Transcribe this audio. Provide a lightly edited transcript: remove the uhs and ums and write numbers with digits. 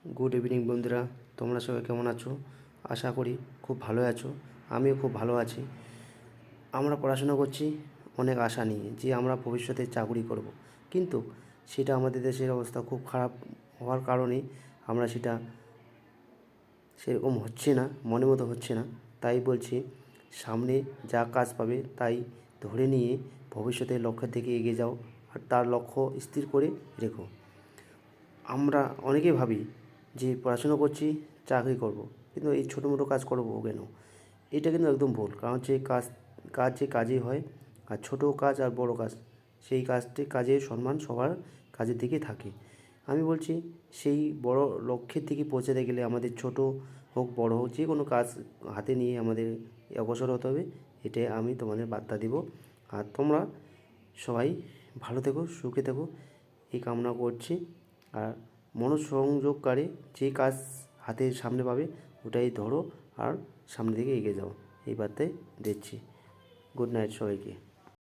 Good evening বন্ধুরা, তোমরা সবাই কেমন আছো? আশা করি খুব ভালো আছো। আমিও খুব ভালো আছি। আমরা পড়াশোনা করছি অনেক আশা নিয়ে যে আমরা ভবিষ্যতে চাকরি করব, কিন্তু সেটা আমাদের দেশের অবস্থা খুব খারাপ হওয়ার কারণে আমরা সেটা সেরকম হচ্ছে না, মনের মতো হচ্ছে না। তাই বলছি, সামনে যা কাজ পাবে তাই ধরে নিয়ে ভবিষ্যতের লক্ষ্যের দিকে এগিয়ে যাও আর তার লক্ষ্য স্থির করে রেখো। আমরা অনেকেই ভাবি যে পড়াশুনো করছি, চাকরি করব, কিন্তু এই ছোটো মোটো কাজ করব কেন? এটা কিন্তু একদম ভুল। কারণ হচ্ছে কাজ যে কাজই হয়, আর ছোটো কাজ আর বড় কাজ, সেই কাজের সম্মান সবার কাজের দিকে থাকে। আমি বলছি, সেই বড় লক্ষ্যের দিকে পৌঁছাতে গেলে আমাদের ছোট হোক বড় হোক যে কোনো কাজ হাতে নিয়ে আমাদের অগ্রসর হতে হবে। এটাই আমি তোমাদের বার্তা দিব। আর তোমরা সবাই ভালো থেকো, সুখে থেকো, এই কামনা করছি। আর মনোসংযোগকারী যে কাজ হাতের সামনে পাবে ওটাই ধরো আর সামনের দিকে এগিয়ে যাও, এই বার্তাই দিচ্ছি। গুড নাইট সবাইকে।